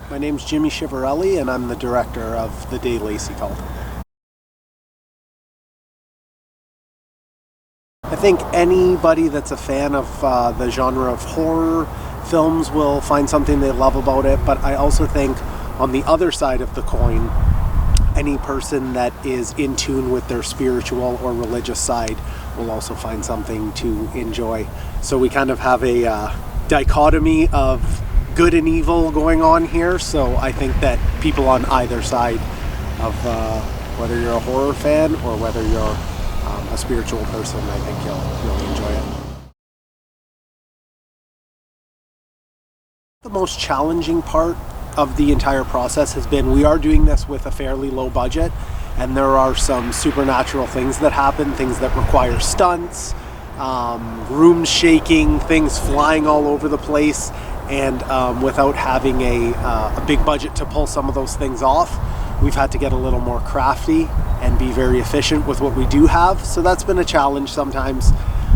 My name's Jimmie Chiverelli, and I'm the director of the day Lacey Called. I think anybody that's a fan of the genre of horror films will find something they love about it, but I also think on the other side of the coin, any person that is in tune with their spiritual or religious side will also find something to enjoy. So we kind of have a dichotomy of good and evil going on here, so I think that people on either side of whether you're a horror fan or whether you're a spiritual person, I think you'll really enjoy it. The most challenging part of the entire process has been we are doing this with a fairly low budget, and there are some supernatural things that happen, things that require stunts, rooms shaking, things flying all over the place, and without having a big budget to pull some of those things off, we've had to get a little more crafty and be very efficient with what we do have. So that's been a challenge sometimes.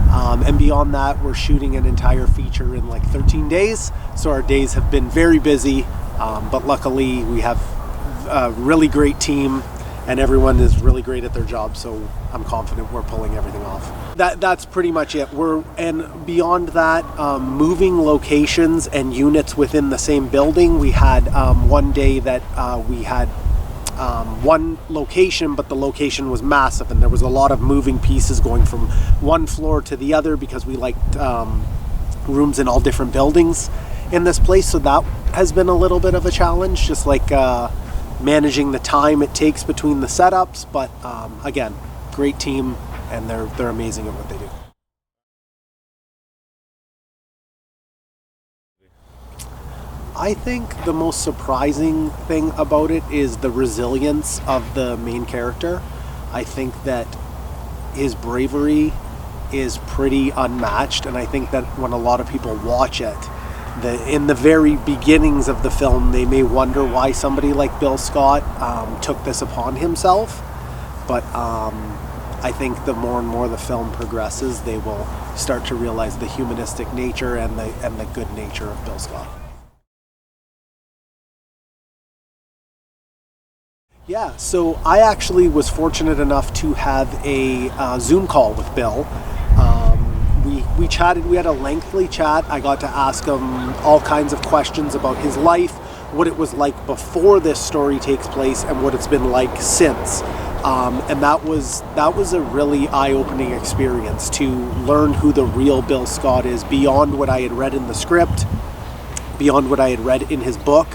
And beyond that, we're shooting an entire feature in like 13 days. So our days have been very busy, but luckily we have a really great team and everyone is really great at their job. So I'm confident we're pulling everything off. That's pretty much it. And beyond that, moving locations and units within the same building. We had one day that we had one location, but the location was massive and there was a lot of moving pieces going from one floor to the other because we liked rooms in all different buildings in this place. So that has been a little bit of a challenge, just like managing the time it takes between the setups. But again, great team, and they're amazing at what they do. I think the most surprising thing about it is the resilience of the main character. I think that his bravery is pretty unmatched, and I think that when a lot of people watch it, in the very beginnings of the film, they may wonder why somebody like Bill Scott took this upon himself. But I think the more and more the film progresses, they will start to realize the humanistic nature and the good nature of Bill Scott. Yeah, so I actually was fortunate enough to have a Zoom call with Bill. We chatted, we had a lengthy chat. I got to ask him all kinds of questions about his life, what it was like before this story takes place, and what it's been like since. And that was a really eye-opening experience to learn who the real Bill Scott is, beyond what I had read in the script, beyond what I had read in his book.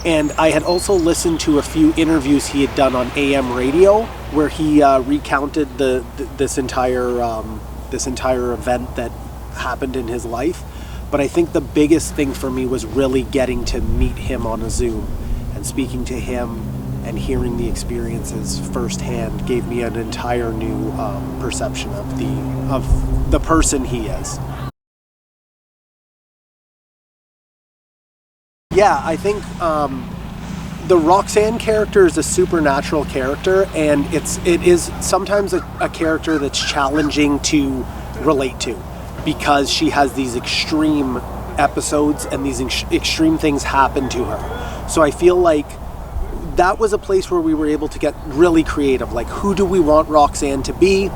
And I had also listened to a few interviews he had done on AM radio, where he recounted this entire event that happened in his life. But I think the biggest thing for me was really getting to meet him on a Zoom and speaking to him and hearing the experiences firsthand gave me an entire new perception of the person he is. Yeah, I think the Roxanne character is a supernatural character, and it is sometimes a character that's challenging to relate to because she has these extreme episodes and these extreme things happen to her. So I feel like that was a place where we were able to get really creative. Like, who do we want Roxanne to be?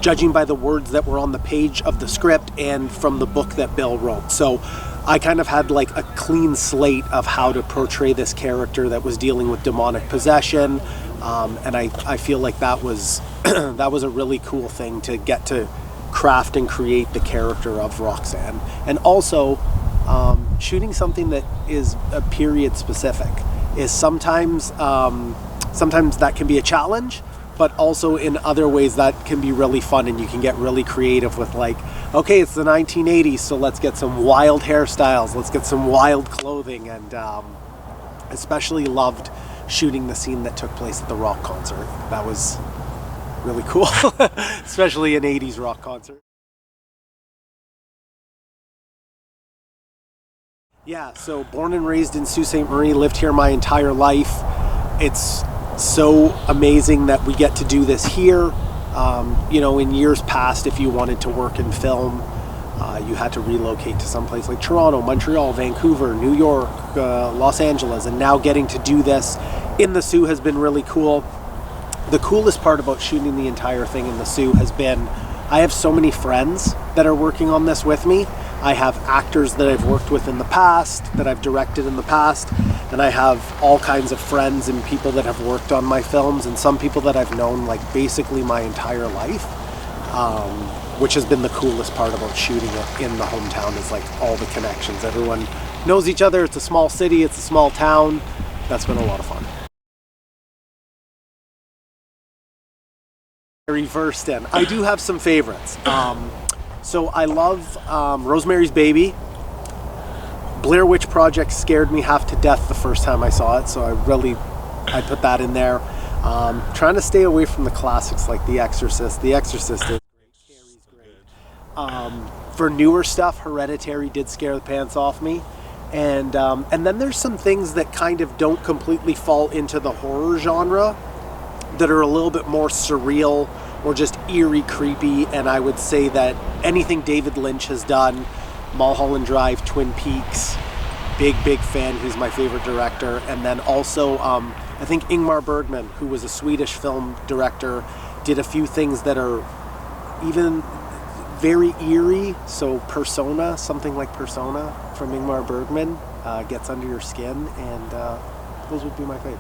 Judging by the words that were on the page of the script and from the book that Bill wrote. So I kind of had like a clean slate of how to portray this character that was dealing with demonic possession, and I feel like that was that was a really cool thing to get to craft and create the character of Roxanne. And also shooting something that is a period specific is sometimes that can be a challenge, but also in other ways that can be really fun, and you can get really creative with, like, okay, it's the 1980s, so let's get some wild hairstyles, let's get some wild clothing. And especially loved shooting the scene that took place at the rock concert. That was really cool, especially an 80s rock concert. Yeah, so born and raised in Sault Ste. Marie, lived here my entire life. It's so amazing that we get to do this here. In years past, if you wanted to work in film, You had to relocate to some place like Toronto, Montreal, Vancouver, New York, Los Angeles, and now getting to do this in the Sioux has been really cool. The coolest part about shooting the entire thing in the Sioux has been I have so many friends that are working on this with me. I have actors that I've worked with in the past, that I've directed in the past, and I have all kinds of friends and people that have worked on my films, and some people that I've known like basically my entire life, which has been the coolest part about shooting it in the hometown is like all the connections. Everyone knows each other. It's a small city, it's a small town. That's been a lot of fun. Very versed in. I do have some favorites. So I love Rosemary's Baby. Blair Witch Project scared me half to death the first time I saw it, so I put that in there. Trying to stay away from the classics like The Exorcist. The Exorcist is great. Carrie's great. For newer stuff, Hereditary did scare the pants off me. And then there's some things that kind of don't completely fall into the horror genre that are a little bit more surreal or just eerie, creepy, and I would say that anything David Lynch has done, Mulholland Drive, Twin Peaks, big fan, who's my favorite director, and then also I think Ingmar Bergman, who was a Swedish film director, did a few things that are even very eerie, so Persona, something like Persona from Ingmar Bergman, gets under your skin, and those would be my faves.